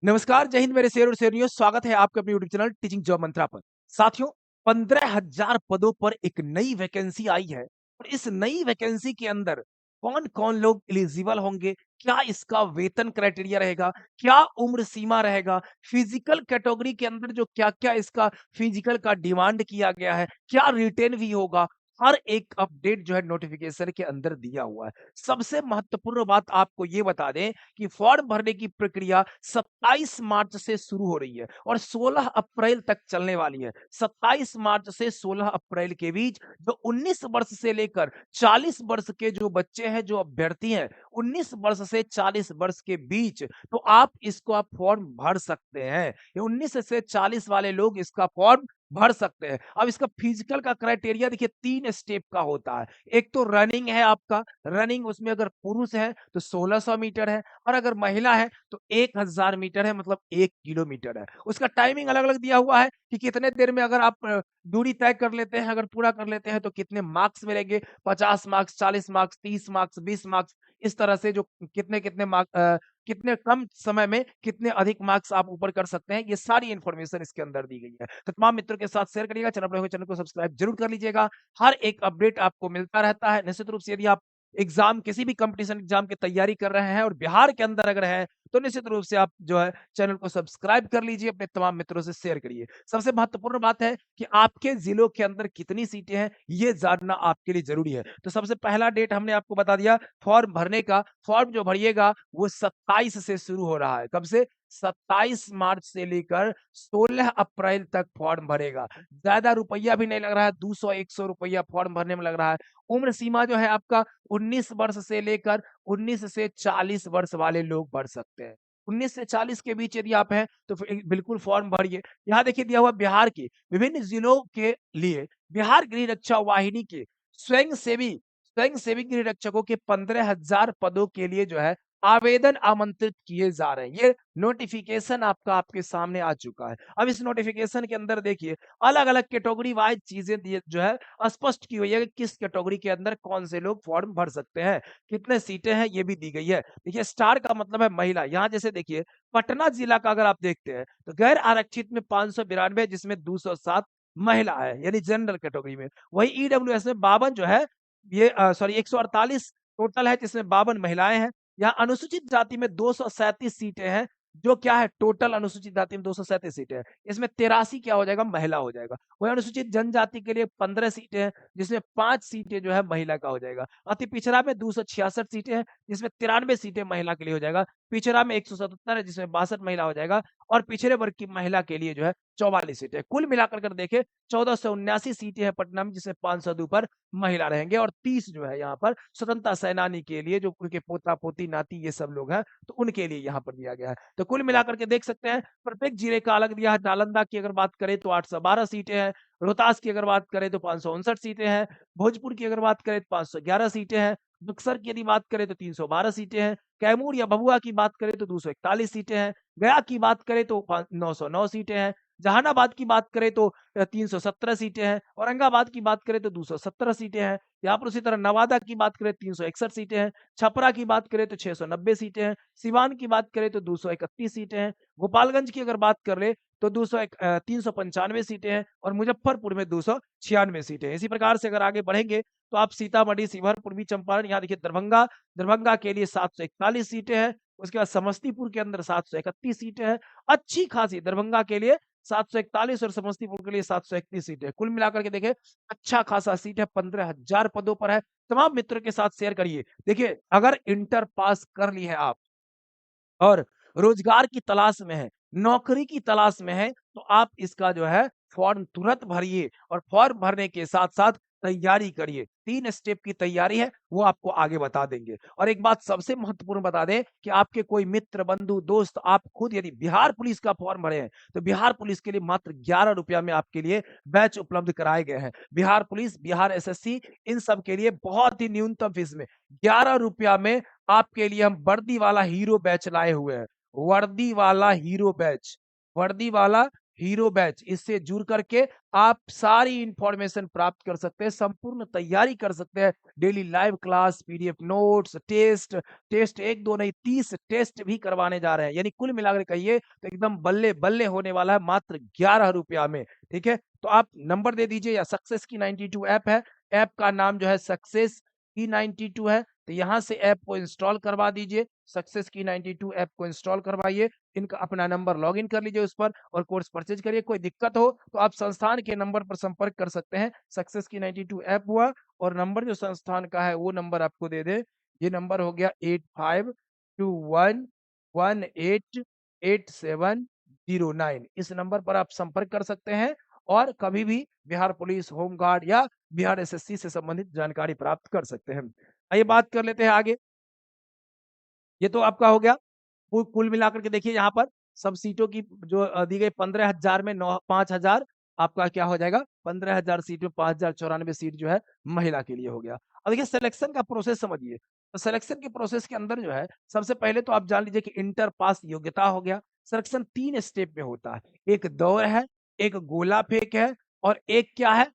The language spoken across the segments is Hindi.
नमस्कार, जय हिंद मेरे शेर और शेरनियों, स्वागत है आपके अपने यूट्यूब चैनल टीचिंग जॉब मंत्रा पर। साथियों, 15,000 पदों पर एक नई वैकेंसी आई है और इस नई वैकेंसी के अंदर कौन-कौन लोग एलिजिबल होंगे, क्या इसका वेतन क्राइटेरिया रहेगा, क्या उम्र सीमा रहेगा, फिजिकल कैटेगरी के अंदर जो क्या-क्या इसका फिजिकल का डिमांड किया गया है, क्या रिटेन भी होगा, हर एक अपडेट जो है नोटिफिकेशन के अंदर दिया हुआ है। सबसे महत्वपूर्ण बात आपको ये बता दें कि फॉर्म भरने की प्रक्रिया 27 मार्च से शुरू हो रही है और 16 अप्रैल तक चलने वाली है। 27 मार्च से 16 अप्रैल के बीच जो 19 वर्ष से लेकर 40 वर्ष के जो बच्चे हैं, जो अभ्यर्थी हैं, 19 वर्ष से 40 वर्ष के बीच, तो आप फॉर्म भर सकते हैं। ये 19 से 40 वाले लोग इसका फॉर्म भर सकते हैं। अब इसका फिजिकल का क्राइटेरिया देखिए 3 स्टेप का होता है। एक तो रनिंग है आपका, रनिंग उसमें अगर पुरुष है तो 1600 मीटर है और अगर महिला है तो 1000 मीटर है, मतलब 1 किलोमीटर है। उसका टाइमिंग अलग-अलग दिया हुआ है कि कितने देर में अगर आप दूरी तय कर लेते हैं, अगर पूरा कर लेते हैं तो कितने मार्क्स मिलेंगे, 50 मार्क्स, 40 मार्क्स, 30 मार्क्स, 20 मार्क्स, इस तरह से जो कितने कम समय में कितने अधिक मार्क्स आप ऊपर कर सकते हैं, ये सारी इन्फॉर्मेशन इसके अंदर दी गई है। तो तमाम मित्रों के साथ शेयर करिएगा, चैनल को सब्सक्राइब जरूर कर लीजिएगा। हर एक अपडेट आपको मिलता रहता है। निश्चित रूप से यदि आप किसी भी कंपटीशन एग्जाम की तैयारी कर रहे हैं और बिहार के अंदर अगर हैं, तो निश्चित रूप से आप जो है चैनल को सब्सक्राइब कर लीजिए, अपने तमाम मित्रों से शेयर करिए। सबसे महत्वपूर्ण बात है कि आपके जिलों के अंदर कितनी सीटें हैं, ये जानना आपके लिए ज़रूरी है। तो सबसे पहला डेट हमने आपको बता दिया फॉर्म भरने का। फॉर्म जो भरिएगा वो 27 से शुरू हो रहा है। कब से? 27 मार्च से लेकर 16 अप्रैल तक फॉर्म भरेगा। ज़्यादा रुपया भी नहीं लग रहा है, 200-100 रुपया फॉर्म भरने में लग रहा है। उम्र सीमा जो है आपका 19 वर्ष से लेकर 19 से 40 वर्ष वाले लोग भर सकते हैं। 19 से 40 के बीच यदि आप हैं तो फिर बिल्कुल फॉर्म भरिए। यहाँ देखिए दिया हुआ बिहार के विभिन्न जिलों के लिए बिहार गृह रक्षा वाहिनी के स्वयंसेवी स्वयंसेवी गृह रक्षकों के 15,000 पदों के लिए जो है आवेदन आमंत्रित किए जा रहे हैं। ये नोटिफिकेशन आपके सामने आ चुका है। अब इस नोटिफिकेशन के अंदर देखिए अलग-अलग कैटेगरी वाइज़ चीज़ें दिए जो है स्पष्ट की हुई है कि किस कैटेगरी के अंदर कौन से लोग फॉर्म भर सकते हैं, कितने सीटें हैं ये भी दी गई है। देखिए स्टार का मतलब है महिला। यहाँ जैसे देखिए पटना जिला का अगर आप देखते हैं तो गैर आरक्षित में 592 जिसमें 207 महिला है, यानी जनरल कैटेगरी में। वही ईडब्ल्यूएस में 52 जो है ये 148 टोटल है जिसमें 52 महिलाएं हैं। यहाँ अनुसूचित जाति में 237 सीटें हैं, जो क्या है टोटल अनुसूचित जाति में 237 सीटें हैं। इसमें 83 क्या हो जाएगा महिला हो जाएगा। वही अनुसूचित जनजाति के लिए 15 सीटें हैं, जिसमें 5 सीटें जो है महिला का हो जाएगा। अति पिछड़ा में 266 सीटें हैं, जिसमें 93 सीटें महिला के लिए हो जाएगा। पिछड़ा में 177 है, जिसमें 62 महिला हो जाएगा और पिछड़े वर्ग की महिला के लिए जो है 44 सीटें। कुल मिलाकर कर देखें 1479 सीटें हैं पटना में, जिसमें 502 पर महिला रहेंगे और 30 जो है यहाँ पर स्वतंत्रता सेनानी के लिए, जो उनके पोता-पोती, नाती ये सब लोग हैं, तो उनके लिए यहाँ पर दिया गया है। तो कुल मिलाकर के देख सकते हैं प्रत्येक जिले का अलग दिया है। नालंदा की अगर बात करें तो 812 सीटें हैं, रोहतास की अगर बात करें तो 559 सीटें हैं, भोजपुर की अगर बात करें तो 511 सीटें हैं, बक्सर की यदि बात करें तो 312 सीटें हैं, कैमूर या भभुआ की बात करें तो 241 सीटें हैं, गया की बात करें तो 909 सीटें हैं, जहानाबाद की बात करें तो 317 सीटें हैं, औरंगाबाद की बात करें तो 217 सीटें हैं। यहाँ पर उसी तरह नवादा की बात करें 361 सीटें हैं, छपरा की बात करें तो 690 सीटें हैं, सिवान की बात करें तो 231 सीटें हैं, गोपालगंज की अगर बात कर ले तो 395 सीटें हैं और मुजफ्फरपुर में 296 सीटें हैं। इसी प्रकार से अगर आगे बढ़ेंगे तो आप सीतामढ़ी, शिवहर, पूर्वी चंपारण, यहाँ देखिए दरभंगा, दरभंगा के लिए 741 सीटें हैं, उसके बाद समस्तीपुर के अंदर 731 सीटें हैं, अच्छी खासी दरभंगा के लिए 741 और समस्तीपुर के लिए 731 सीटें। कुल मिलाकर के देखें अच्छा खासा सीट है, 15,000 पदों पर है। तमाम मित्रों के साथ शेयर करिए। देखिए अगर इंटर पास कर ली है आप और रोजगार की तलाश में है, नौकरी की तलाश में है, तो आप इसका जो है फॉर्म तुरंत भरिए और फॉर्म भरने के साथ-साथ तैयारी करिए। 3 स्टेप की तैयारी है, वो आपको आगे बता देंगे। और एक बात सबसे महत्वपूर्ण बता दें कि आपके कोई मित्र, बंधु, दोस्त, आप खुद यदि बिहार पुलिस का फॉर्म भरे हैं, तो बिहार पुलिस के लिए मात्र ₹11 में आपके लिए बैच उपलब्ध कराए गए हैं। बिहार पुलिस, बिहार एसएससी, इन सब के लिए बहुत ही न्यूनतम फीस में ₹11 में आपके लिए हम वर्दी वाला हीरो बैच लाए हुए हैं। वर्दी वाला हीरो बैच, वर्दी वाला हीरो बैच, इससे जुड़ करके आप सारी इंफॉर्मेशन प्राप्त कर सकते हैं, संपूर्ण तैयारी कर सकते हैं। Daily live class, PDF notes, test 1-2 नहीं 30 टेस्ट भी करवाने जा रहे हैं। यानी कुल मिलाकर कहिए तो एकदम बल्ले-बल्ले होने वाला है मात्र ₹11 में, ठीक है? तो आप नंबर दे दीजिए या सक्सेस की 92 ऐप है, ऐप का नाम जो है सक्सेस की 92 है, तो यहाँ से ऐप को इंस्टॉल करवा दीजिए। सक्सेस की 92 ऐप को इंस्टॉल करवाइए, इनका अपना नंबर लॉगिन कर लीजिए उस पर और कोर्स परचेज करिए। कोई दिक्कत हो तो आप संस्थान के नंबर पर संपर्क कर सकते हैं। सक्सेस की 92 ऐप हुआ और नंबर जो संस्थान का है वो नंबर आपको दे दें। ये नंबर हो गया 8521188709। इस नंबर पर आप संपर्क कर सकते हैं और कभी भी बिहार पुलिस, होमगार्ड या बिहार एसएससी से संबंधित जानकारी प्राप्त कर सकते हैं। आइए बात कर लेते हैं आगे। ये तो आपका हो गया। कुल मिलाकर के देखिए यहाँ पर सब सीटों की जो दी गई 15,000 में 5,000 आपका क्या हो जाएगा 15,000 सीट में 5,094 सीट जो है महिला के लिए हो गया। अब देखिए सिलेक्शन का प्रोसेस समझिए। तो सिलेक्शन के प्रोसेस के अंदर जो है सबसे पहले तो आप जान लीजिए कि इंटर पास योग्यता हो गया। सिलेक्शन 3 स्टेप में होता है। एक दौड़ है, एक गोला फेंक है और एक क्या है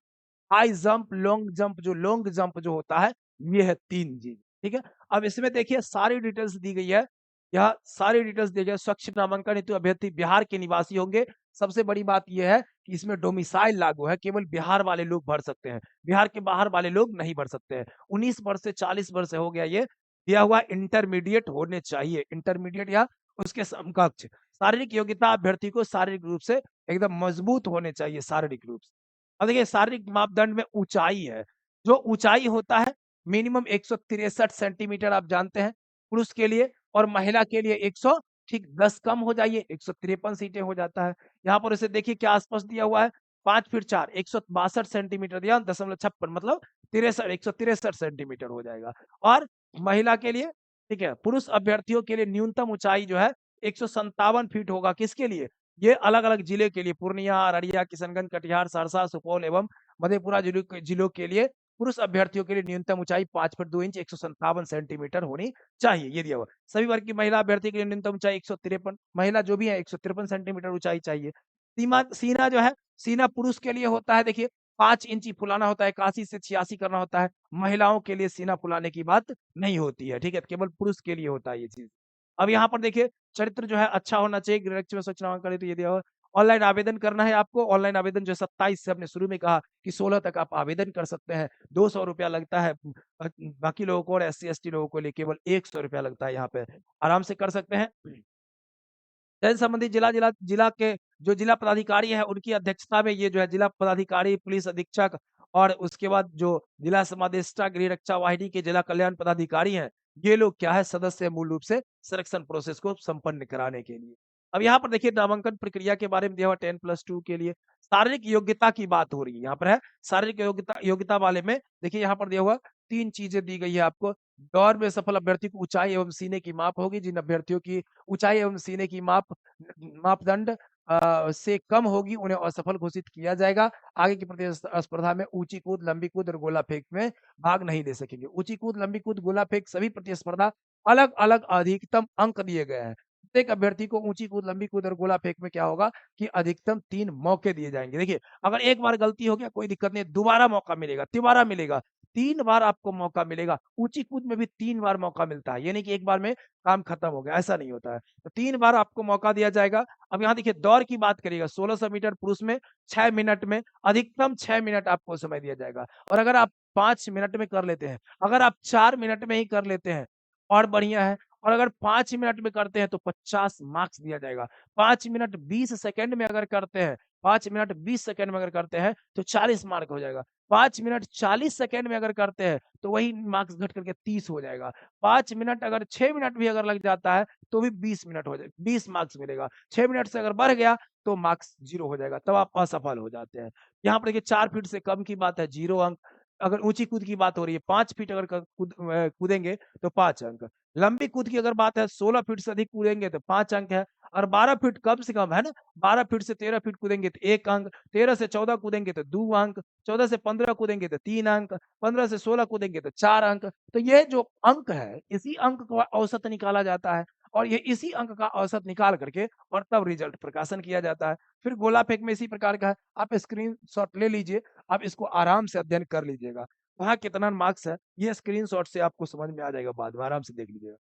हाई जंप, लॉन्ग जंप जो लॉन्ग जंप जो होता है, ये है 3 चीज़, ठीक है? अब इसमें देखिए सारी डिटेल्स दी गई है। यह सारी डिटेल्स दी गई है। स्वच्छ नामांकन हेतु अभ्यर्थी बिहार के निवासी होंगे। सबसे बड़ी बात ये है कि इसमें डोमिसाइल लागू है, केवल बिहार वाले लोग भर सकते हैं। बिहार के बाहर वाले लोग नहीं भर सकते हैं। 19 वर्ष से 40 वर्ष हो गया ये, दिया हुआ इंटरमीडिएट होने चाहिए, इंटरमीडिएट या उसके समकक्ष। शारीरिक योग्यता अभ्यर्थी को शारीरिक रूप से एकदम मजबूत होने चाहिए शारीरिक रूप से। अब देखिए शारीरिक मापदंड में ऊंचाई है। जो ऊंचाई होता है मिनिमम 163 सेंटीमीटर आप जानते हैं पुरुष के लिए और महिला के लिए 100 ठीक 10 कम हो जाइए 153 सीटें हो जाता है। यहाँ पर इसे देखिए क्या आसपास दिया हुआ है 5 फीट 4 162 सेंटीमीटर दिया 0.56 मतलब 163 सेंटीमीटर हो जाएगा। और महिला के लिए ठीक है पुरुष अभ्यर्थियों के लिए न्यूनतम ऊंचाई जो है 157 फीट होगा। किसके लिए? ये अलग-अलग जिले के लिए पूर्णिया, अररिया, किशनगंज, कटिहार, सहरसा, सुपौल एवं मधेपुरा जिलों के लिए पुरुष अभ्यर्थियों के लिए न्यूनतम ऊंचाई 5 फुट 2 इंच 157 सेंटीमीटर होनी चाहिए, ये दिया हुआ। सभी वर्ग की महिला अभ्यर्थी के लिए न्यूनतम ऊंचाई 153 महिला जो भी है 153 सेंटीमीटर ऊंचाई चाहिए। सीना जो है, सीना पुरुष के लिए होता है देखिए 5 इंची फुलाना होता है, 81 से 86 करना होता है। महिलाओं के लिए सीना फुलाने की बात नहीं होती है, ठीक है? केवल पुरुष के लिए होता है ये चीज़। अब यहाँ पर देखिए चरित्र जो है अच्छा होना चाहिए, गृहरक्षक में स्वच्छ नामांकन हेतु ये दिया हुआ है। ऑनलाइन आवेदन करना है आपको, ऑनलाइन आवेदन जो है 27 से हमने शुरू में कहा कि 16 तक आप आवेदन कर सकते हैं। ₹200 लगता है बाकी लोगों को और एससी-एसटी लोगों के लिए केवल ₹100 लगता है यहाँ पे। आराम से कर सकते हैं। चयन संबंधी जिला के जो जिला पदाधिकारी है उनकी अध्यक्षता में ये जो है जिला पदाधिकारी, पुलिस अधीक्षक और उसके बाद जो जिला समादेष्टा गृह रक्षा वाहिनी के जिला कल्याण पदाधिकारी हैं, ये लोग क्या है सदस्य मूल रूप से सिलेक्शन प्रोसेस को संपन्न कराने के लिए। अब यहाँ पर देखिए नामांकन प्रक्रिया के बारे में दिया हुआ 10+2 के लिए शारीरिक योग्यता की बात हो रही है। यहाँ पर है शारीरिक योग्यता वाले में देखिए यहाँ पर दिया हुआ 3 चीजें दी गई है आपको। दौड़ में सफल अभ्यर्थी को ऊंचाई एवं सीने की माप होगी। जिन अभ्यर्थियों की ऊंचाई एवं सीने की मापदंड से कम होगी उन्हें असफल घोषित किया जाएगा। आगे की प्रतिस्पर्धा में ऊंची कूद, लंबी कूद और गोला फेंक में भाग नहीं ले सकेंगे। ऊंची कूद, लंबी कूद, गोला फेंक सभी प्रतिस्पर्धा अलग-अलग अधिकतम अंक दिए गए हैं। प्रत्येक अभ्यर्थी को ऊंची कूद, लंबी कूद और गोला फेंक में क्या होगा कि अधिकतम 3 मौके दिए जाएंगे। देखिए अगर एक बार गलती हो गया कोई दिक्कत नहीं है, दोबारा मौका मिलेगा, तिबारा मिलेगा। 3 बार आपको मौका मिलेगा। ऊंची कूद में भी 3 बार मौका मिलता है। ये नहीं कि एक बार में काम खत्म हो गया, ऐसा नहीं होता है। तो 3 बार आपको मौका दिया जाएगा। अब यहाँ देखिए दौड़ की बात करिएगा 1600 मीटर पुरुष में 6 मिनट में अधिकतम 6 मिनट आपको समय दिया जाएगा। और अगर आप 5 मिनट में कर लेते हैं, अगर आप 4 मिनट में ही कर लेते हैं और बढ़िया है और अगर 5 मिनट में करते हैं तो 50 मार्क्स दिया जाएगा। 5 मिनट 20 सेकंड में अगर करते हैं 5 मिनट 20 सेकंड में अगर करते हैं तो 40 मार्क हो जाएगा। 5 मिनट 40 सेकंड में अगर करते हैं तो वही मार्क्स घट करके 30 हो जाएगा। 5 मिनट अगर 6 मिनट भी अगर लग जाता है तो भी 20 मिनट हो जाए 20 मार्क्स मिलेगा। 6 मिनट से अगर बढ़ गया तो मार्क्स 0 हो जाएगा, तब आप असफल हो जाते हैं। यहाँ पर देखिए 4 फीट से कम की बात है 0 अंक। अगर ऊँची कूद की बात हो रही है 5 फीट अगर कूदेंगे तो 5 अंक। लंबी कूद की अगर बात है 16 फीट से अधिक कूदेंगे तो 5 अंक है और 12 फीट कम से कम है ना 12 फीट से 13 फीट कूदेंगे तो 1 अंक, 13 से 14 कूदेंगे तो 2 अंक, 14 से 15 कूदेंगे तो 3 अंक, 15 से 16 कूदेंगे तो 4 अंक। तो ये जो अंक है, इसी अंक का औसत निकाला जाता है। और ये इसी अंक का औसत निकाल करके और तब रिजल्ट प्रकाशन किया जाता है। फिर गोला फेंक में इसी प्रकार का है, आप स्क्रीनशॉट ले लीजिए, आप इसको आराम से अध्ययन कर लीजिएगा। वहाँ कितना मार्क्स है, ये स्क्रीनशॉट से आपको समझ में आ जाएगा, बाद में आराम से देख लीजिएगा।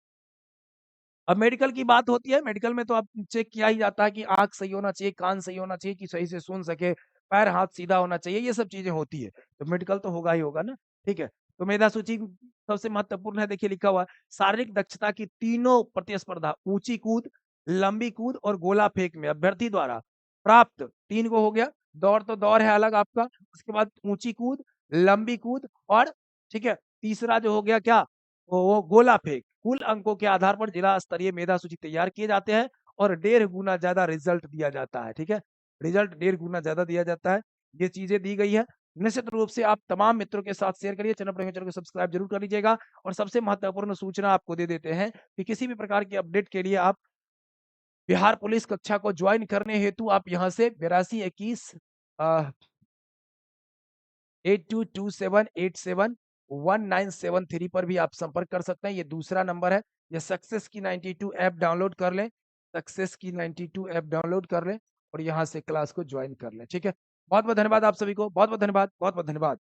अब मेडिकल की बात होती है, मेडिकल में तो आप चेक किया ही जाता है कि आँख सही होना चाहिए, कान सही होना चाहिए कि सही से सुन सके, पैर हाथ सीधा होना चाहिए, ये सब चीज़ें होती है। तो मेडिकल तो होगा ही होगा ना, ठीक है? तो मेधा सूची सबसे महत्वपूर्ण है, देखिए लिखा हुआ है, शारीरिक दक्षता की तीनों प्रतिस्पर्धा, ऊँची कूद, लंबी कूद और गोला फेंक में अभ्यर्थी द्वारा प्राप्त 3 गो हो गया, दौड़ तो दौड़ है अलग आपका, उसके बाद ऊँची कूद, लंबी कूद और ठीक है, तीसरा जो हो गया क्या? वो गोला फेंक। कुल अंकों के आधार पर जिला स्तरीय मेधा सूची तैयार किए जाते हैं और 1.5 गुना ज़्यादा रिजल्ट दिया जाता है, ठीक है? रिजल्ट 1.5 गुना ज़्यादा दिया जाता है। ये चीज़ें दी गई है। निश्चित रूप से आप तमाम मित्रों के साथ शेयर करिए, चैनल को सब्सक्राइब ज़रूर कर लीजिएगा और सबसे महत्वपूर्ण सूचना आपको दे देते हैं कि किसी भी प्रकार की अपडेट के लिए आप बिहार पुलिस कक्षा को जॉइन करने हेतु आप यहाँ से 82 21 अ 8227871973 पर भी आप संपर्क कर सकते हैं। ये दूसरा नंबर है। ये सक्सेस की 92 ऐप डाउनलोड कर लें, सक्सेस की 92 ऐप डाउनलोड कर लें और यहाँ से क्लास को जॉइन कर लें, ठीक है? बहुत-बहुत धन्यवाद आप सभी को। बहुत-बहुत धन्यवाद, बहुत-बहुत धन्यवाद।